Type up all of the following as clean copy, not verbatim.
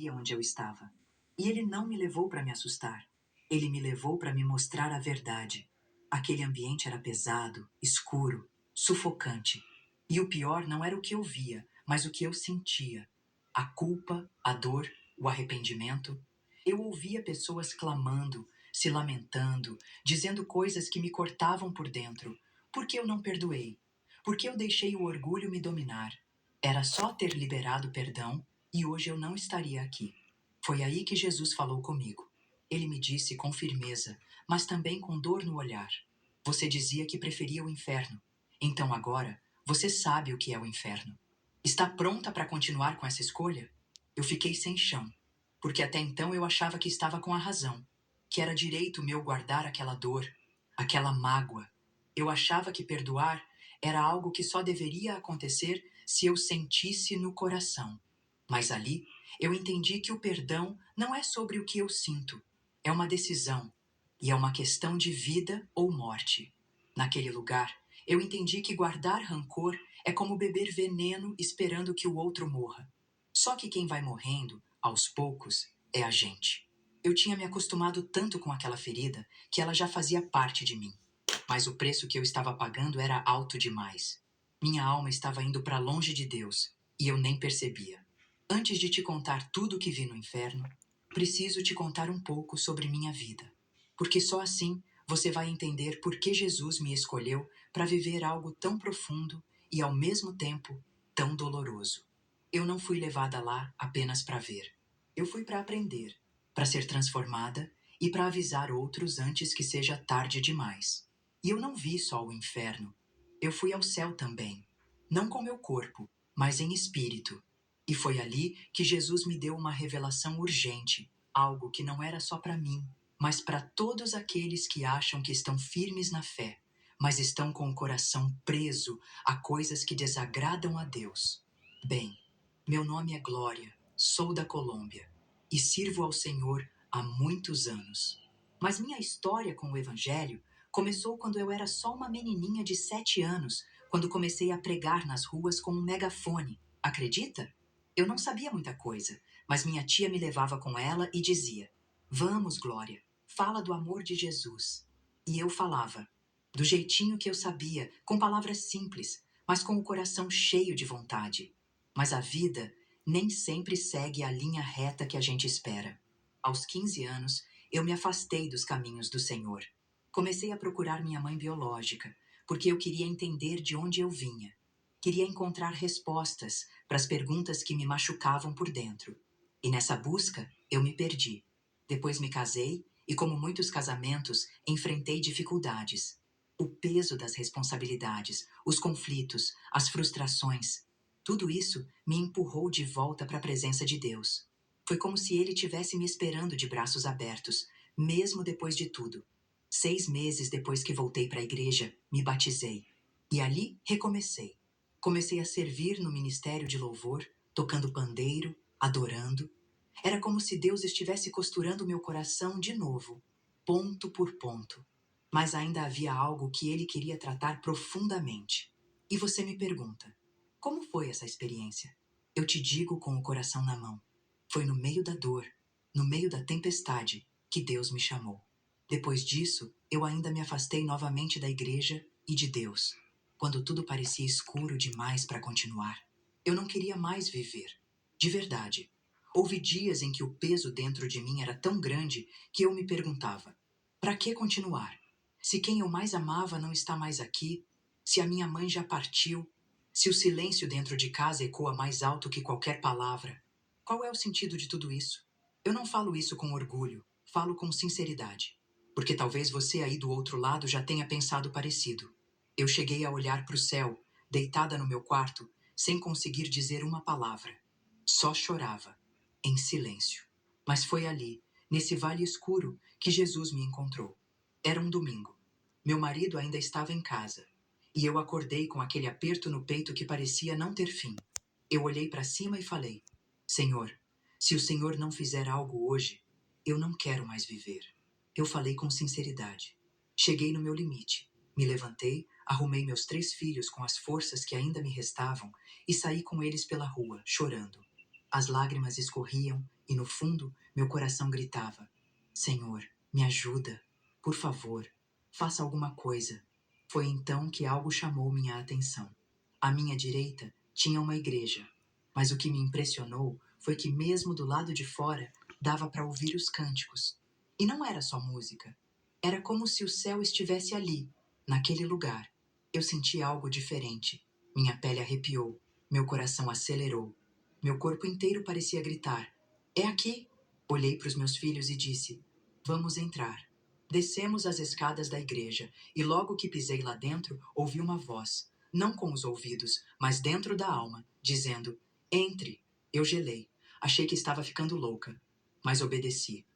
sabia onde eu estava. E ele não me levou para me assustar. Ele me levou para me mostrar a verdade. Aquele ambiente era pesado, escuro, sufocante. E o pior não era o que eu via, mas o que eu sentia. A culpa, a dor, o arrependimento. Eu ouvia pessoas clamando, se lamentando, dizendo coisas que me cortavam por dentro. Por que eu não perdoei? Por que eu deixei o orgulho me dominar? Era só ter liberado perdão e hoje eu não estaria aqui. Foi aí que Jesus falou comigo. Ele me disse com firmeza, mas também com dor no olhar. Você dizia que preferia o inferno. Então agora, você sabe o que é o inferno. Está pronta para continuar com essa escolha? Eu fiquei sem chão, porque até então eu achava que estava com a razão, que era direito meu guardar aquela dor, aquela mágoa. Eu achava que perdoar era algo que só deveria acontecer se eu sentisse no coração. Mas ali, eu entendi que o perdão não é sobre o que eu sinto, é uma decisão, e é uma questão de vida ou morte. Naquele lugar, eu entendi que guardar rancor é como beber veneno esperando que o outro morra. Só que quem vai morrendo, aos poucos, é a gente. Eu tinha me acostumado tanto com aquela ferida que ela já fazia parte de mim. Mas o preço que eu estava pagando era alto demais. Minha alma estava indo para longe de Deus, e eu nem percebia. Antes de te contar tudo o que vi no inferno, preciso te contar um pouco sobre minha vida. Porque só assim você vai entender por que Jesus me escolheu para viver algo tão profundo e, ao mesmo tempo, tão doloroso. Eu não fui levada lá apenas para ver. Eu fui para aprender, para ser transformada e para avisar outros antes que seja tarde demais. E eu não vi só o inferno. Eu fui ao céu também. Não com meu corpo, mas em espírito. E foi ali que Jesus me deu uma revelação urgente, algo que não era só para mim, mas para todos aqueles que acham que estão firmes na fé, mas estão com o coração preso a coisas que desagradam a Deus. Bem, meu nome é Glória, sou da Colômbia e sirvo ao Senhor há muitos anos. Mas minha história com o Evangelho começou quando eu era só uma menininha de 7 anos, quando comecei a pregar nas ruas com um megafone. Acredita? Eu não sabia muita coisa, mas minha tia me levava com ela e dizia: Vamos, Glória, fala do amor de Jesus. E eu falava, do jeitinho que eu sabia, com palavras simples, mas com o coração cheio de vontade. Mas a vida nem sempre segue a linha reta que a gente espera. Aos 15 anos, eu me afastei dos caminhos do Senhor. Comecei a procurar minha mãe biológica, porque eu queria entender de onde eu vinha. Queria encontrar respostas para as perguntas que me machucavam por dentro. E nessa busca, eu me perdi. Depois me casei e, como muitos casamentos, enfrentei dificuldades. O peso das responsabilidades, os conflitos, as frustrações. Tudo isso me empurrou de volta para a presença de Deus. Foi como se Ele tivesse me esperando de braços abertos, mesmo depois de tudo. 6 meses depois que voltei para a igreja, me batizei. E ali recomecei. Comecei a servir no ministério de louvor, tocando pandeiro, adorando. Era como se Deus estivesse costurando meu coração de novo, ponto por ponto. Mas ainda havia algo que Ele queria tratar profundamente. E você me pergunta, como foi essa experiência? Eu te digo com o coração na mão. Foi no meio da dor, no meio da tempestade, que Deus me chamou. Depois disso, eu ainda me afastei novamente da igreja e de Deus, quando tudo parecia escuro demais para continuar. Eu não queria mais viver. De verdade. Houve dias em que o peso dentro de mim era tão grande que eu me perguntava: para que continuar? Se quem eu mais amava não está mais aqui, se a minha mãe já partiu, se o silêncio dentro de casa ecoa mais alto que qualquer palavra, qual é o sentido de tudo isso? Eu não falo isso com orgulho, falo com sinceridade. Porque talvez você aí do outro lado já tenha pensado parecido. Eu cheguei a olhar para o céu, deitada no meu quarto, sem conseguir dizer uma palavra. Só chorava, em silêncio. Mas foi ali, nesse vale escuro, que Jesus me encontrou. Era um domingo. Meu marido ainda estava em casa. E eu acordei com aquele aperto no peito que parecia não ter fim. Eu olhei para cima e falei: Senhor, se o Senhor não fizer algo hoje, eu não quero mais viver. Eu falei com sinceridade. Cheguei no meu limite. Me levantei, arrumei meus 3 filhos com as forças que ainda me restavam e saí com eles pela rua, chorando. As lágrimas escorriam e no fundo meu coração gritava: Senhor, me ajuda, por favor, faça alguma coisa. Foi então que algo chamou minha atenção. À minha direita tinha uma igreja, mas o que me impressionou foi que mesmo do lado de fora dava para ouvir os cânticos. E não era só música. Era como se o céu estivesse ali, naquele lugar. Eu senti algo diferente. Minha pele arrepiou, meu coração acelerou. Meu corpo inteiro parecia gritar: É aqui! Olhei para os meus filhos e disse: Vamos entrar. Descemos as escadas da igreja e logo que pisei lá dentro, ouvi uma voz, não com os ouvidos, mas dentro da alma, dizendo: Entre. Eu gelei. Achei que estava ficando louca, mas obedeci.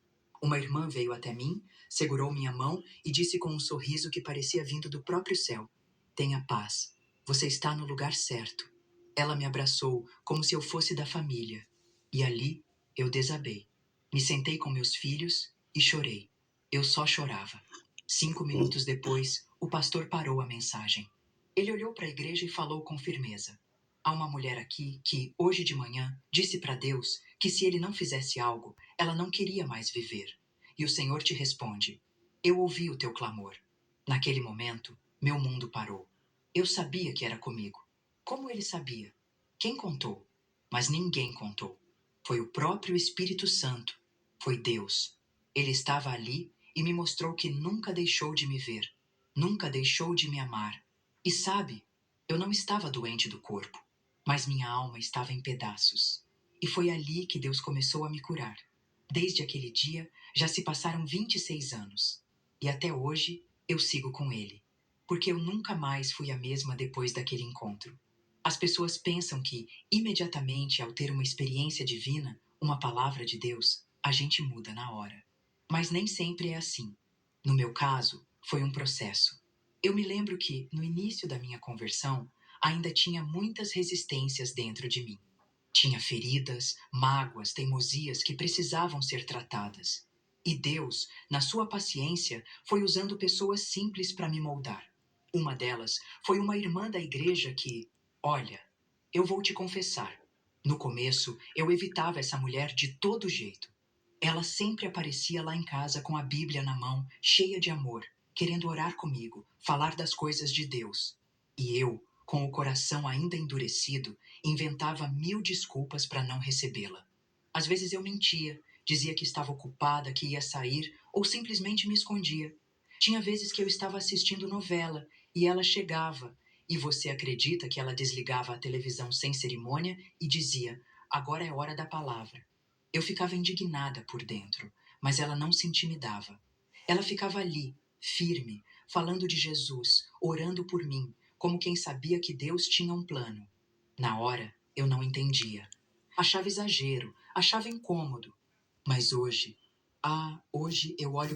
Uma irmã veio até mim, segurou minha mão e disse com um sorriso que parecia vindo do próprio céu: Tenha paz. Você está no lugar certo. Ela me abraçou como se eu fosse da família. E ali eu desabei. Me sentei com meus filhos e chorei. Eu só chorava. 5 minutos depois, o pastor parou a mensagem. Ele olhou para a igreja e falou com firmeza: Há uma mulher aqui que, hoje de manhã, disse para Deus que se ele não fizesse algo, ela não queria mais viver. E o Senhor te responde: Eu ouvi o teu clamor. Naquele momento, meu mundo parou. Eu sabia que era comigo. Como ele sabia? Quem contou? Mas ninguém contou. Foi o próprio Espírito Santo. Foi Deus. Ele estava ali e me mostrou que nunca deixou de me ver. Nunca deixou de me amar. E sabe, eu não estava doente do corpo, mas minha alma estava em pedaços. E foi ali que Deus começou a me curar. Desde aquele dia, já se passaram 26 anos. E até hoje, eu sigo com ele. Porque eu nunca mais fui a mesma depois daquele encontro. As pessoas pensam que, imediatamente ao ter uma experiência divina, uma palavra de Deus, a gente muda na hora. Mas nem sempre é assim. No meu caso, foi um processo. Eu me lembro que, no início da minha conversão, ainda tinha muitas resistências dentro de mim. Tinha feridas, mágoas, teimosias que precisavam ser tratadas. E Deus, na sua paciência, foi usando pessoas simples para me moldar. Uma delas foi uma irmã da igreja que, olha, eu vou te confessar. No começo, eu evitava essa mulher de todo jeito. Ela sempre aparecia lá em casa com a Bíblia na mão, cheia de amor, querendo orar comigo, falar das coisas de Deus. E eu, com o coração ainda endurecido, inventava 1000 desculpas para não recebê-la. Às vezes eu mentia, dizia que estava ocupada, que ia sair, ou simplesmente me escondia. Tinha vezes que eu estava assistindo novela e ela chegava, e você acredita que ela desligava a televisão sem cerimônia e dizia: Agora é hora da palavra. Eu ficava indignada por dentro, mas ela não se intimidava. Ela ficava ali, firme, falando de Jesus, orando por mim, como quem sabia que Deus tinha um plano. Na hora, eu não entendia. Achava exagero, achava incômodo. Mas hoje, hoje eu olho